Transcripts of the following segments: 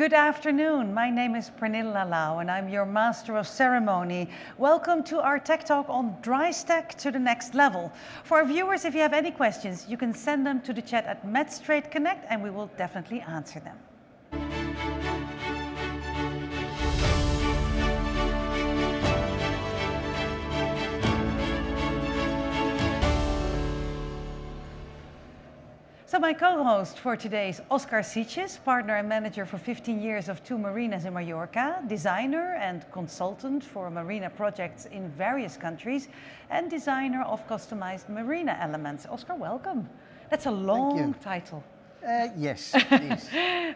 Good afternoon. My name is Pernilla Lau and I'm your Master of Ceremony. Welcome to our Tech Talk on Drystack to the next level. For our viewers, if you have any questions, you can send them to the chat at Metstrade Connect and we will definitely answer them. So my co-host for today is Oscar Siches, partner and manager for 15 years of 2 marinas in Mallorca, designer and consultant for marina projects in various countries, and designer of customized marina elements. Oscar, welcome. That's a long title. Yes, it is.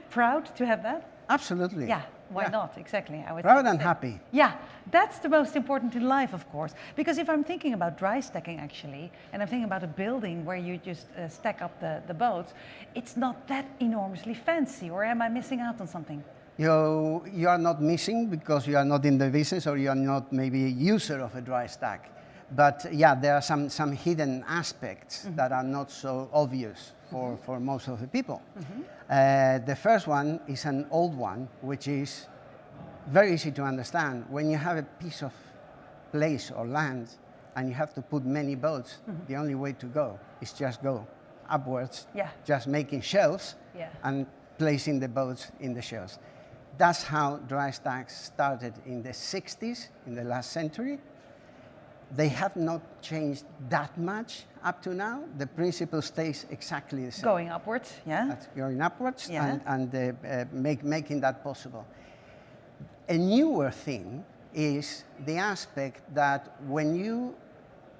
Proud to have that? Absolutely. Yeah, why not? Exactly. I would Proud and happy. Yeah, that's the most important in life, of course. Because if I'm thinking about dry stacking, actually, and I'm thinking about a building where you just stack up the boats, it's not that enormously fancy, or am I missing out on something? You are not missing because you are not in the business or you are not maybe a user of a dry stack. But yeah, there are some hidden aspects that are not so obvious for most of the people. The first one is an old one, which is very easy to understand. When you have a piece of place or land and you have to put many boats, the only way to go is just go upwards, just making shelves and placing the boats in the shelves. That's how dry stacks started in the 60s, in the last century. They have not changed that much up to now. The principle stays exactly the same. Going upwards, yeah? That's going upwards and making that possible. A newer thing is the aspect that when you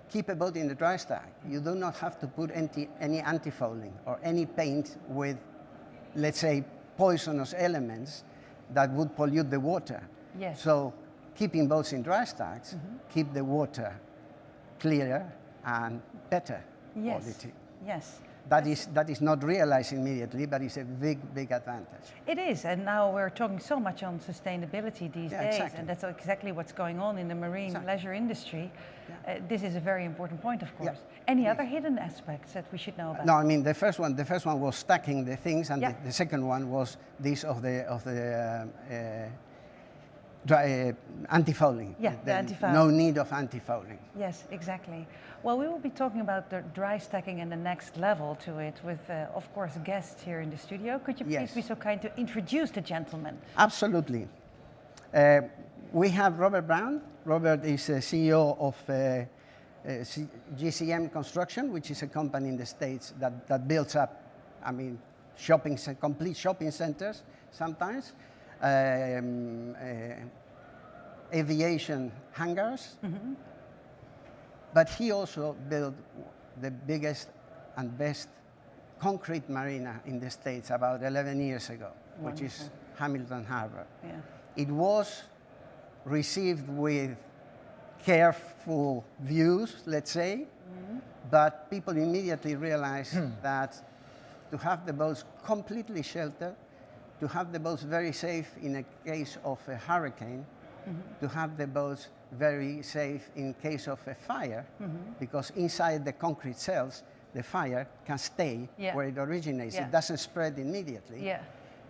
keep a boat in the dry stack, you do not have to put any anti-fouling or any paint with, let's say, poisonous elements that would pollute the water. Yes. So keeping boats in dry stacks keep the water clearer and better quality. Yes. That is not realized immediately, but it's a big advantage. It is, and now we're talking so much on sustainability these days, exactly. and that's exactly what's going on in the marine leisure industry. This is a very important point, of course. Any other hidden aspects that we should know about? No, I mean the first one was stacking the things, and the second one was this of the anti-fouling. Yeah, the anti-fouling. No need of anti-fouling. Yes, exactly. Well, we will be talking about the dry stacking and the next level to it with, of course, guests here in the studio. Could you please be so kind to introduce the gentleman? Absolutely. We have Robert Brown. Robert is CEO of GCM Construction, which is a company in the States that builds up, I mean, complete shopping centers sometimes. Aviation hangars, but he also built the biggest and best concrete marina in the States about 11 years ago, which is Hamilton Harbor. Yeah. It was received with careful views, let's say, but people immediately realized that to have the boats completely sheltered, to have the boats very safe in a case of a hurricane, to have the boats very safe in case of a fire, because inside the concrete cells, the fire can stay where it originates. It doesn't spread immediately.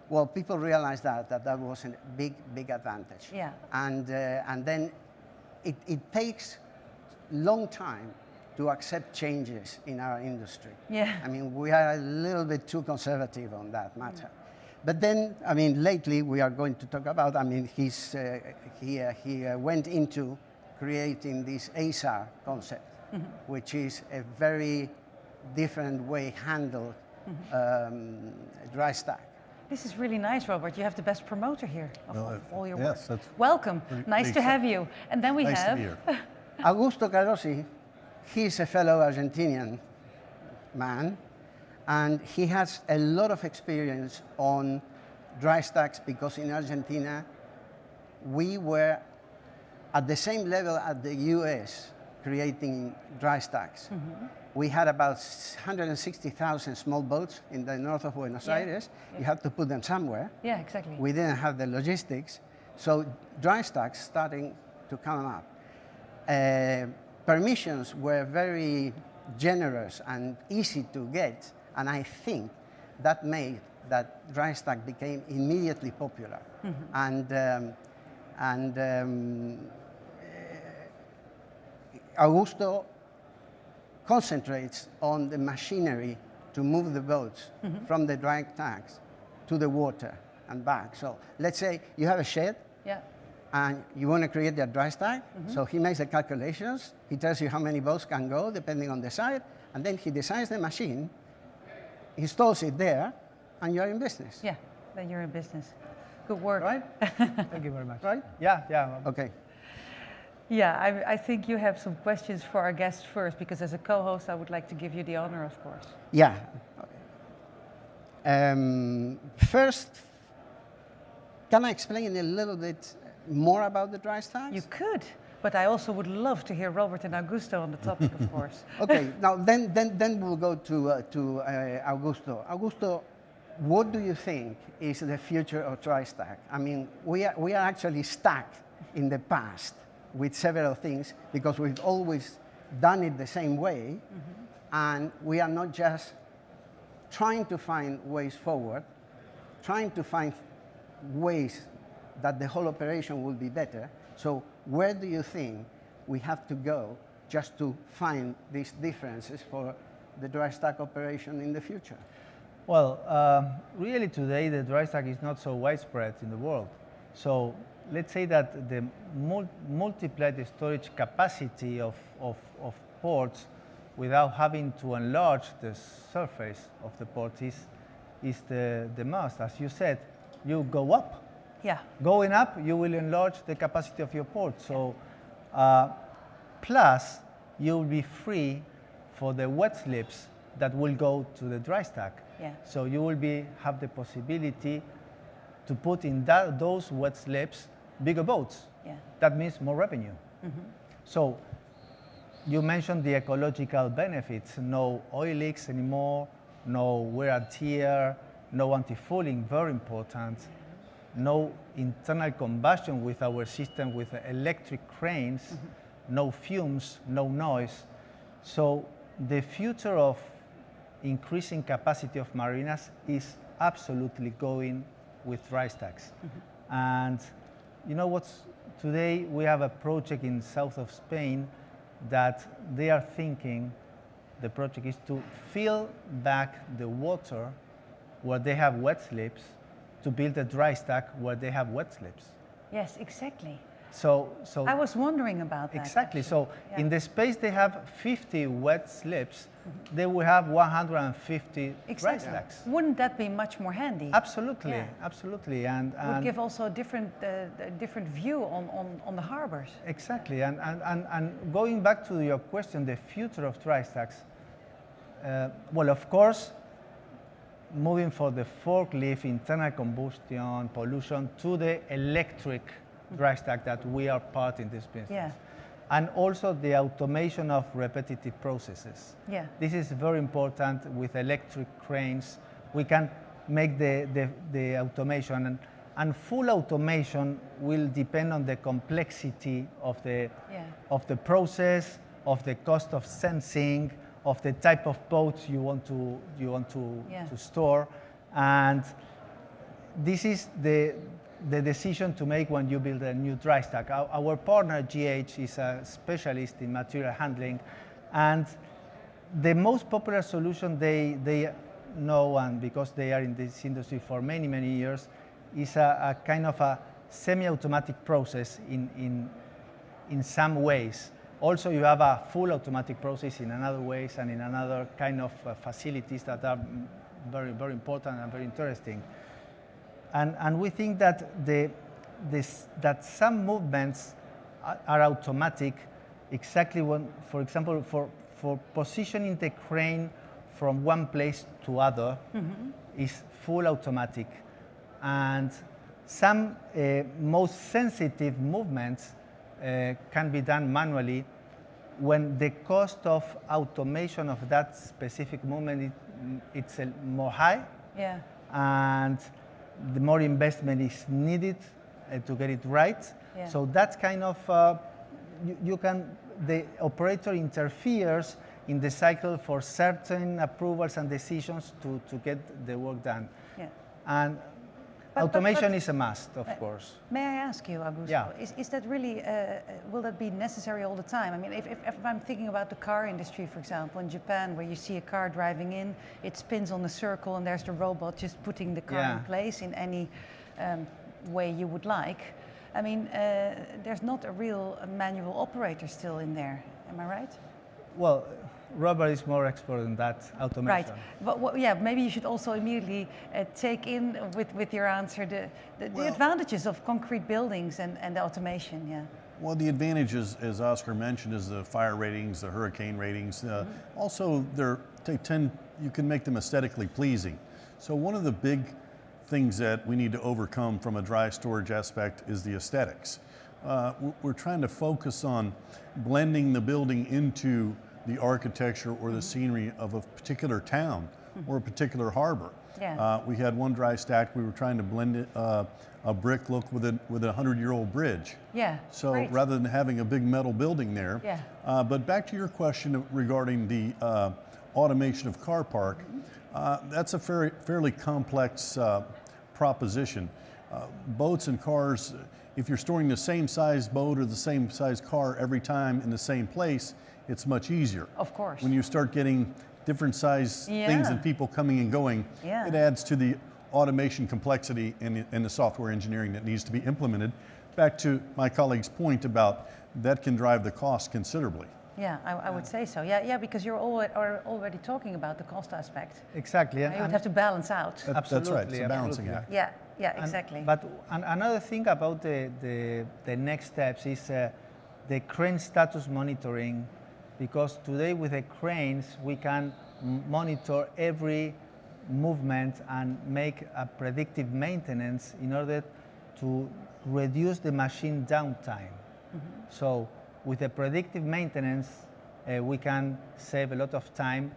Well, people realized that was a big advantage. And then it takes long time to accept changes in our industry. I mean, we are a little bit too conservative on that matter. But then, I mean, lately we are going to talk about, I mean, he went into creating this ASAR concept, which is a very different way handled dry stack. This is really nice, Robert. You have the best promoter here of all your work. That's welcome. Nice to have you. And then we have Augusto Carosi. He's a fellow Argentinian man, and he has a lot of experience on dry stacks because in Argentina, we were at the same level as the US creating dry stacks. We had about 160,000 small boats in the north of Buenos Aires. You had to put them somewhere. Yeah, exactly. We didn't have the logistics. So dry stacks starting to come up. Permissions were very generous and easy to get. And I think that made that Drystack became immediately popular. Augusto concentrates on the machinery to move the boats from the dry stacks to the water and back. So let's say you have a shed, and you want to create a dry stack. So he makes the calculations. He tells you how many boats can go depending on the site, and then he designs the machine, installs it there, and you're in business. Yeah, then you're in business. Good work. Right? Thank you very much. Right? Yeah. Okay. Yeah, I think you have some questions for our guests first, because as a co-host, I would like to give you the honor, of course. Yeah. First, can I explain a little bit more about the dry stacks? You could, but I also would love to hear Robert and Augusto on the topic, of course. Okay, now then we'll go to Augusto. Augusto, what do you think is the future of Drystack? I mean, we are actually stuck in the past with several things because we've always done it the same way, and we are not just trying to find ways forward, trying to find ways that the whole operation will be better. So where do you think we have to go just to find these differences for the Drystack operation in the future? Well, really today the Drystack is not so widespread in the world. So let's say that the multiply the storage capacity of ports without having to enlarge the surface of the port is the must. As you said, you go up. Yeah. Going up, you will enlarge the capacity of your port. So, plus, you will be free for the wet slips that will go to the dry stack. Yeah. So you will have the possibility to put in those wet slips bigger boats. Yeah. That means more revenue. So you mentioned the ecological benefits. No oil leaks anymore, no wear and tear, no anti-fouling, very important. No internal combustion with our system with electric cranes, no fumes, no noise. So the future of increasing capacity of marinas is absolutely going with dry stacks. And you know what's, today we have a project in south of Spain that they are thinking, the project is to fill back the water where they have wet slips to build a dry stack where they have wet slips. Yes, exactly. So I was wondering about that. Exactly. Actually. So in the space they have 50 wet slips, they will have 150 dry stacks. Wouldn't that be much more handy? Absolutely, absolutely. And would give also a different view on the harbors. Exactly. And going back to your question, the future of dry stacks. Well, of course, moving for the forklift, internal combustion, pollution to the electric dry stack that we are part in this business. Yeah. And also the automation of repetitive processes. Yeah. This is very important with electric cranes. We can make the automation and full automation will depend on the complexity of the process, of the cost of sensing, of the type of boats you want to store, and this is the decision to make when you build a new dry stack. Our partner GH is a specialist in material handling, and the most popular solution they know, and because they are in this industry for many years, is a kind of a semi-automatic process in some ways. Also, you have a full automatic process in another ways and in another kind of facilities that are very important and very interesting. And we think that that some movements are automatic, exactly when, for example, for positioning the crane from one place to other is full automatic. And some most sensitive movements can be done manually when the cost of automation of that specific movement it's more high, and the more investment is needed to get it right. So that's kind of the operator interferes in the cycle for certain approvals and decisions to get the work done. And automation is a must, of course. May I ask you, Augusto, Yeah. is that really, will that be necessary all the time? I mean, if I'm thinking about the car industry, for example, in Japan, where you see a car driving in, it spins on a circle and there's the robot just putting the car in place in any way you would like. I mean, there's not a real manual operator still in there, am I right? Well, Robert is more expert in that automation. Right, but yeah, maybe you should also immediately take in with your answer the advantages of concrete buildings and the automation, yeah. Well, the advantages, as Oscar mentioned, is the fire ratings, the hurricane ratings. Also, you can make them aesthetically pleasing. So one of the big things that we need to overcome from a dry storage aspect is the aesthetics. We're trying to focus on blending the building into the architecture or the scenery of a particular town or a particular harbor. Yeah. We had one dry stack, we were trying to blend it, a brick look with a 100-year-old bridge. Yeah. So great. rather than having a big metal building there. Yeah. But back to your question regarding the automation of car park, that's a fairly complex proposition. Boats and cars, if you're storing the same size boat or the same size car every time in the same place, it's much easier. Of course. When you start getting different size things and people coming and going, it adds to the automation complexity and the software engineering that needs to be implemented. Back to my colleague's point about that can drive the cost considerably. Yeah, I would say so. Yeah, because you're already talking about the cost aspect. Exactly. You would have to balance out. That's right, it's a balancing act. Yeah, exactly. But another thing about the next steps is the crane status monitoring, because today with the cranes we can monitor every movement and make a predictive maintenance in order to reduce the machine downtime. So with the predictive maintenance, we can save a lot of time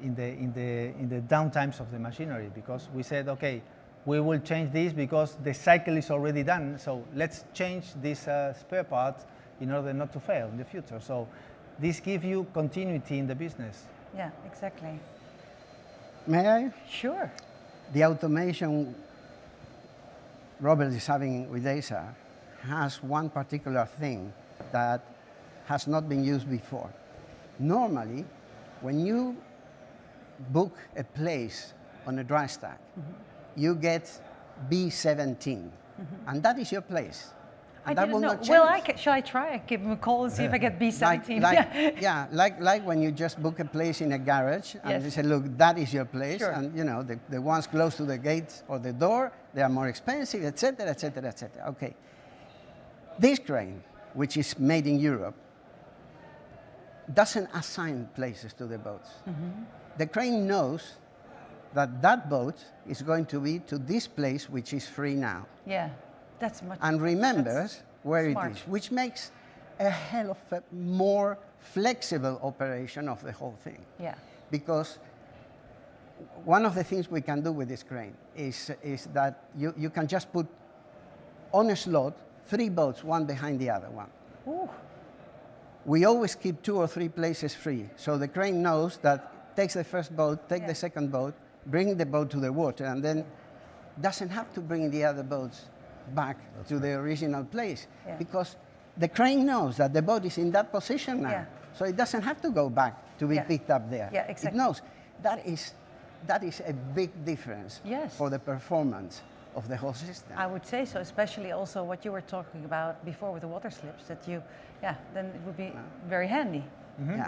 in the downtimes of the machinery, because we said, okay, we will change this because the cycle is already done. So let's change this spare part in order not to fail in the future. So this gives you continuity in the business. Yeah, exactly. May I? Sure. The automation Robert is having with ASA has one particular thing that has not been used before. Normally, when you book a place on a dry stack, you get B17, and that is your place. I that didn't will know. not change. Well, shall I try? Give him a call and see if I get B17. Like when you just book a place in a garage and they say, look, that is your place, and you know the ones close to the gate or the door, they are more expensive, etc., etc., etc. Okay. This crane, which is made in Europe, doesn't assign places to the boats. The crane knows that that boat is going to be to this place, which is free now. Yeah. That's much, and remembers where smart. it is, which makes a hell of a more flexible operation of the whole thing. Yeah. Because one of the things we can do with this crane is that you can just put on a slot 3 boats, one behind the other one. Ooh. We always keep 2 or 3 places free. So the crane knows that takes the first boat, take the second boat, bring the boat to the water, and then doesn't have to bring the other boats back to the original place, because the crane knows that the boat is in that position now, so it doesn't have to go back to be picked up there. Yeah, exactly. It knows. That is a big difference for the performance of the whole system. I would say so, especially also what you were talking about before with the water slips, that then it would be very handy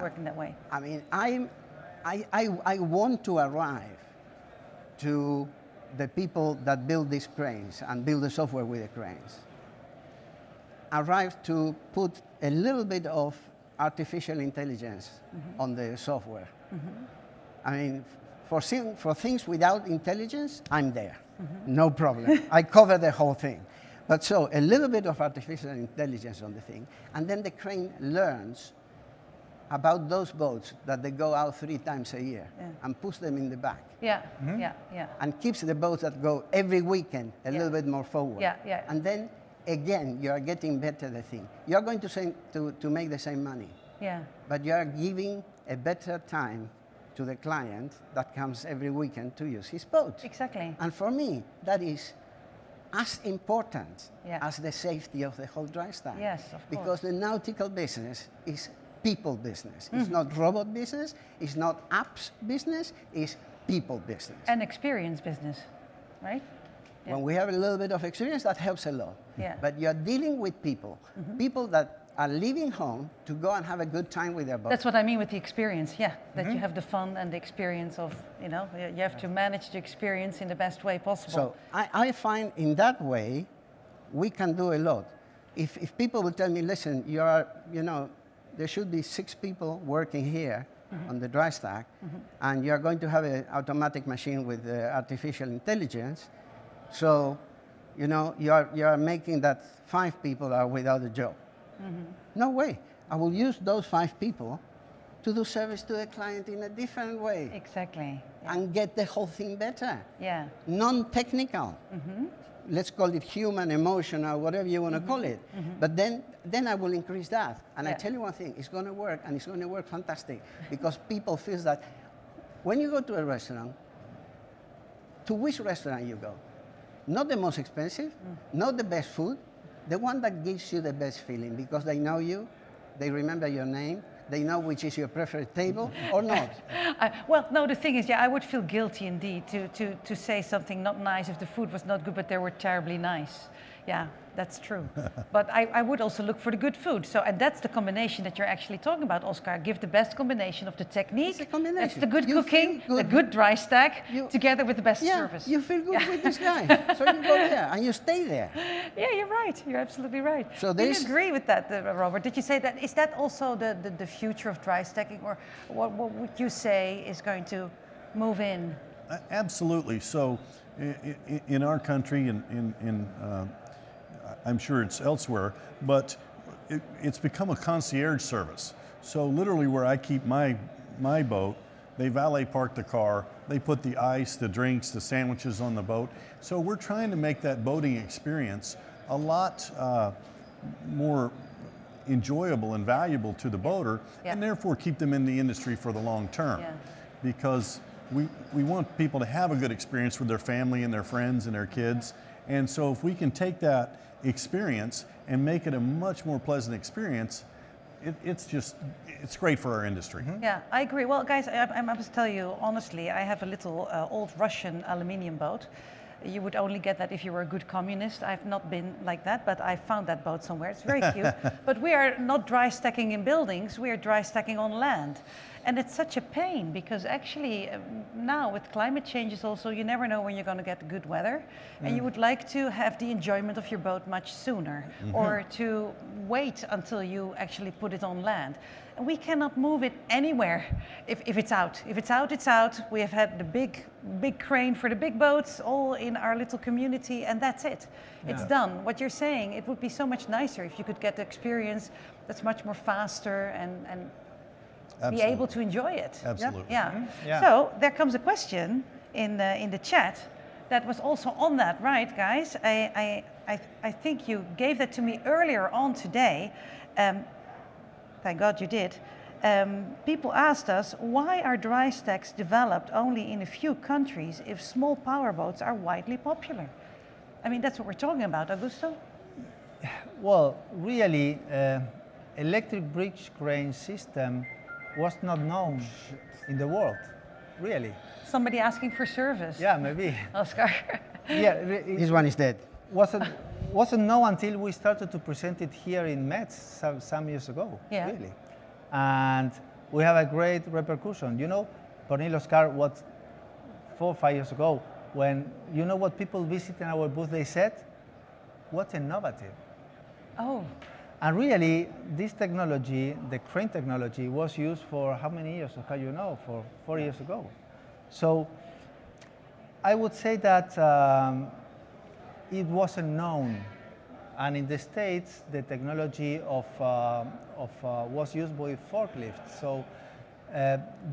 working that way. I mean, I want to arrive to the people that build these cranes and build the software with the cranes, arrive to put a little bit of artificial intelligence on the software. I mean, for things without intelligence, I'm there. No problem. I cover the whole thing. But so a little bit of artificial intelligence on the thing, and then the crane learns about those boats that they go out 3 times a year and puts them in the back. And keeps the boats that go every weekend a little bit more forward. And then again, you are getting better the thing. You are going to make the same money. But you are giving a better time to the client that comes every weekend to use his boat. Exactly. And for me, that is as important Yeah. as the safety of the whole Drystack. Yes, of course. Because the nautical business is people business. It's not robot business, it's not apps business, it's people business. And experience business, right? Yeah. When we have a little bit of experience, that helps a lot. Yeah. But you're dealing with people, people that are leaving home to go and have a good time with their boat. That's what I mean with the experience, yeah. That you have the fun and the experience of, you know, you have to manage the experience in the best way possible. So I find in that way, we can do a lot. If people will tell me, listen, there should be 6 people working here on the Drystack, and you're going to have an automatic machine with artificial intelligence, so, you're making that 5 people are without a job. No way. I will use those 5 people to do service to the client in a different way. Exactly. Yeah. And get the whole thing better. Yeah. Non-technical. Let's call it human, emotional, whatever you want to call it. But then I will increase that. And I tell you one thing, it's going to work, and it's going to work fantastic, because people feel that when you go to a restaurant, to which restaurant you go? Not the most expensive, not the best food, the one that gives you the best feeling, because they know you, they remember your name, they know which is your preferred table or not. Well, no, the thing is, I would feel guilty indeed to say something not nice if the food was not good, but they were terribly nice. Yeah, that's true. But I would also look for the good food. So, and that's the combination that you're actually talking about, Oscar. Give the best combination of the technique, It's a combination. that's the good You cooking, feel the good. good dry stack, together with the best Yeah, service. you feel good with this guy. So you go there and you stay there. Yeah, you're right. You're absolutely right. So Do you this- agree with that, Robert? Did you say that? Is that also the future of dry stacking, or what would you say is going to move in? Absolutely. So in our country, I'm sure it's elsewhere, but it's become a concierge service. So literally where I keep my boat, they valet park the car, they put the ice, the drinks, the sandwiches on the boat. So we're trying to make that boating experience a lot more enjoyable and valuable to the boater, and therefore keep them in the industry for the long term. Yeah. Because we want people to have a good experience with their family and their friends and their kids. And so if we can take that experience and make it a much more pleasant experience, it's great for our industry. Yeah, I agree. Well, guys, I must tell you honestly, I have a little old Russian aluminium boat. You would only get that if you were a good communist. I've not been like that, but I found that boat somewhere. It's very cute. But we are not dry stacking in buildings, we are dry stacking on land. And it's such a pain, because actually now with climate changes also, you never know when you're going to get good weather. And you would like to have the enjoyment of your boat much sooner, or to wait until you actually put it on land. And we cannot move it anywhere if it's out. If it's out, it's out. We have had the big crane for the big boats, all in our little community, and that's it. It's done. What you're saying, it would be so much nicer if you could get the experience that's much more faster and be able to enjoy it. Absolutely. Yeah. Yeah. So there comes a question in the chat that was also on that, right, guys? I think you gave that to me earlier on today. Thank God you did. People asked us, why are dry stacks developed only in a few countries if small powerboats are widely popular? I mean, that's what we're talking about, Augusto. Well, really, electric bridge crane system was not known in the world, really. Somebody asking for service. Yeah, maybe. Oscar. Yeah, This one is dead. wasn't known until we started to present it here in Metz some years ago, really. And we have a great repercussion. You know, Cornel, Oscar, what 4 or 5 years ago, when you know what people visiting our booth, they said, what innovative. Oh. And really, this technology, the crane technology, was used for how many years, Oscar, you know, for 4 years ago. So I would say that it wasn't known. And in the States, the technology was used by forklifts. So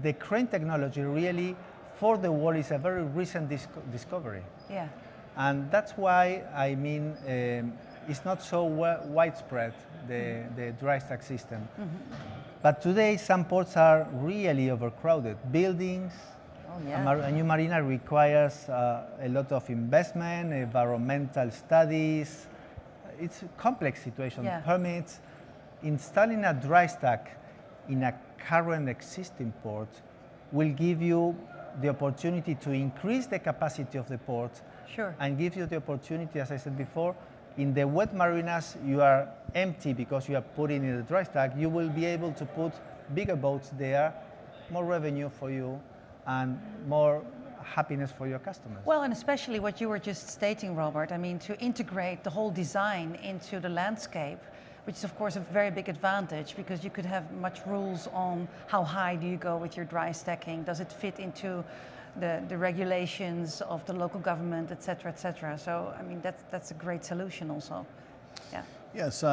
the crane technology really, for the world, is a very recent discovery. Yeah. And that's why, I mean, it's not so widespread, the Drystack system. But today, some ports are really overcrowded. Buildings, Oh, yeah. a new marina requires a lot of investment, environmental studies. It's a complex situation. Yeah. Permits. Installing a Drystack in a current existing port will give you the opportunity to increase the capacity of the port. Sure. And give you the opportunity, as I said before, in the wet marinas you are empty because you are putting in the Drystack. You will be able to put bigger boats there, more revenue for you, and more happiness for your customers. Well, and especially what you were just stating, Robert, I mean, to integrate the whole design into the landscape, which is of course a very big advantage because you could have much rules on how high do you go with your dry stacking, does it fit into the regulations of the local government, et cetera, et cetera. So, I mean, that's a great solution also. Yeah. Yes,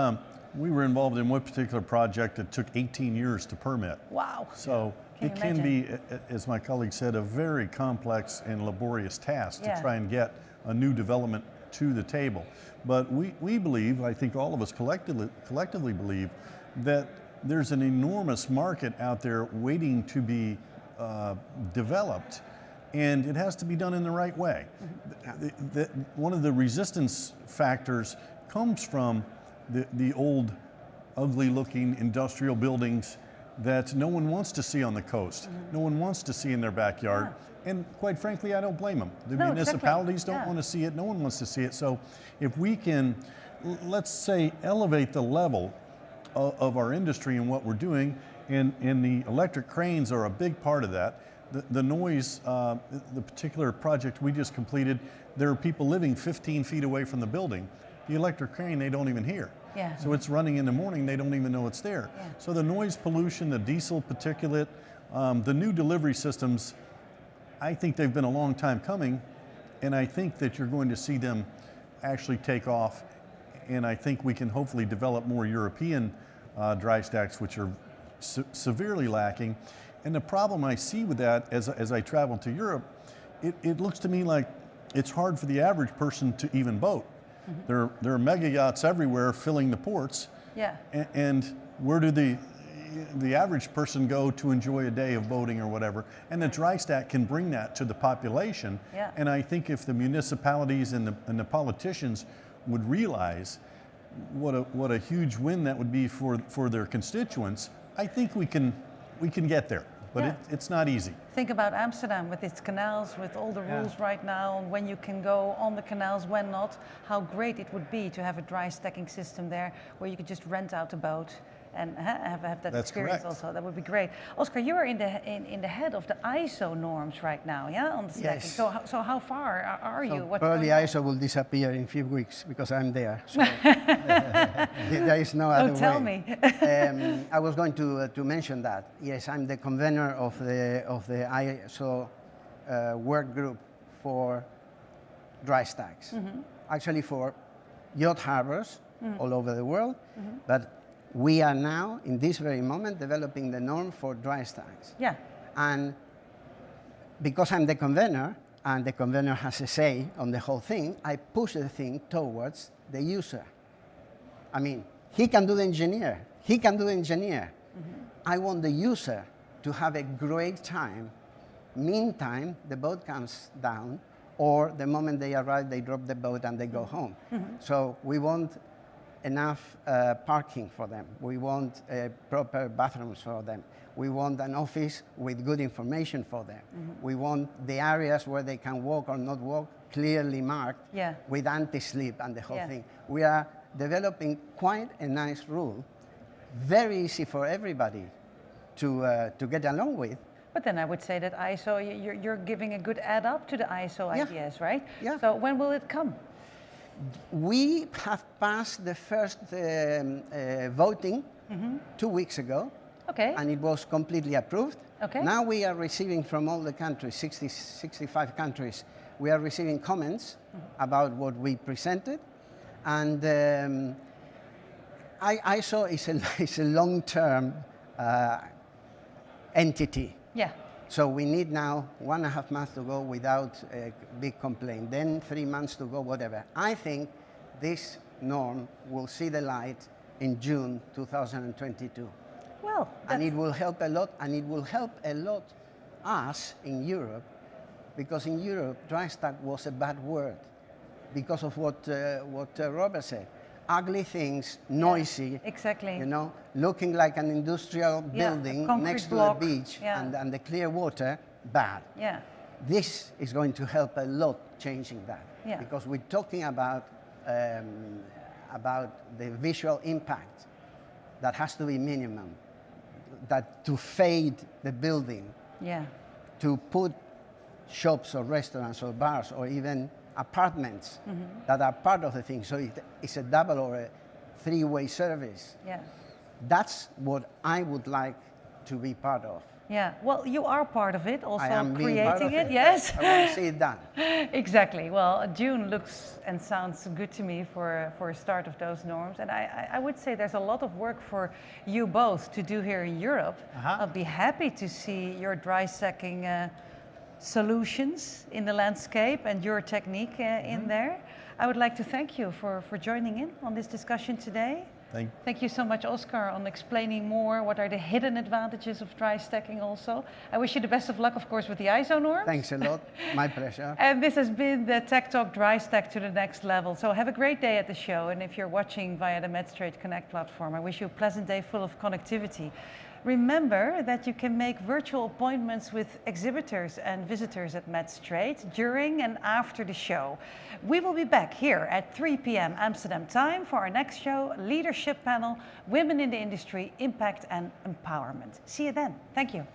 we were involved in one particular project that took 18 years to permit. Wow. So Can it you can be, as my colleague said, a very complex and laborious task Yeah. to try and get a new development to the table. But we believe, I think all of us collectively believe, that there's an enormous market out there waiting to be developed, and it has to be done in the right way. One of the resistance factors comes from the old, ugly-looking industrial buildings that no one wants to see on the coast, no one wants to see in their backyard. And quite frankly, I don't blame them. The municipalities don't want to see it, no one wants to see it. So if we can, let's say, elevate the level of our industry and what we're doing, and the electric cranes are a big part of that. The noise, the particular project we just completed, there are people living 15 feet away from the building. The electric crane, they don't even hear. Yeah. So it's running in the morning, they don't even know it's there. Yeah. So the noise pollution, the diesel particulate, the new delivery systems, I think they've been a long time coming, and I think that you're going to see them actually take off, and I think we can hopefully develop more European dry stacks, which are severely lacking. And the problem I see with that as I travel to Europe, it looks to me like it's hard for the average person to even boat. There are mega yachts everywhere filling the ports. Yeah. And where do the average person go to enjoy a day of boating or whatever? And the Drystack can bring that to the population. Yeah. And I think if the municipalities and the politicians would realize what a huge win that would be for their constituents, I think we can get there. But Yeah. it's not easy. Think about Amsterdam with its canals, with all the rules right now, when you can go on the canals, when not. How great it would be to have a dry stacking system there where you could just rent out a boat and have that That's experience correct. also. That would be great. Oscar, you are in the head of the ISO norms right now, yeah, on the stacking. Yes. So how far are you? What's Probably going on? ISO will disappear in a few weeks because I'm there. So there is no other way. tell me. I was going to mention that. Yes, I'm the convener of the ISO work group for dry stacks. Actually for yacht harbors all over the world, but we are now, in this very moment, developing the norm for dry stacks. Yeah. And because I'm the convener, and the convener has a say on the whole thing, I push the thing towards the user. I mean, he can do the engineer. He can do the engineer. I want the user to have a great time. Meantime, the boat comes down, or the moment they arrive, they drop the boat and they go home. So we want enough parking for them. We want proper bathrooms for them. We want an office with good information for them. We want the areas where they can walk or not walk clearly marked with anti-slip and the whole thing. We are developing quite a nice rule, very easy for everybody to get along with. But then I would say that ISO, you're giving a good add up to the ISO ideas, right? Yeah. So when will it come? We have passed the first voting 2 weeks ago. Okay. And it was completely approved. Okay. Now we are receiving from all the countries, 65 countries, we are receiving comments about what we presented. And ISO is a long-term entity. Yeah. So we need now 1.5 months to go without a big complaint, then 3 months to go, whatever. I think this norm will see the light in June 2022. Well, and it will help a lot, and it will help a lot us in Europe, because in Europe, Drystack was a bad word because of what Robert said. Ugly things, noisy, exactly. you know, looking like an industrial building next to the beach and the clear water, bad. Yeah. This is going to help a lot changing that, because we're talking about the visual impact that has to be minimum, that to fade the building, to put shops or restaurants or bars or even apartments that are part of the thing. So it's a double or a three-way service. Yeah. That's what I would like to be part of. Yeah, well, you are part of it, also I am creating part of it, yes. I want to see it done. Exactly. Well, June looks and sounds good to me for a start of those norms. And I would say there's a lot of work for you both to do here in Europe. I'll be happy to see your dry stacking solutions in the landscape and your technique in there. I would like to thank you for joining in on this discussion today. Thank you so much, Oscar, on explaining more what are the hidden advantages of dry stacking also. I wish you the best of luck, of course, with the ISO norms. Thanks a lot. My pleasure. And this has been the TechTalk Dry Stack to the next level. So have a great day at the show. And if you're watching via the Metstrade Connect platform, I wish you a pleasant day full of connectivity. Remember that you can make virtual appointments with exhibitors and visitors at Metstrade during and after the show. We will be back here at 3 p.m. Amsterdam time for our next show, Leadership Panel, Women in the Industry, Impact and Empowerment. See you then. Thank you.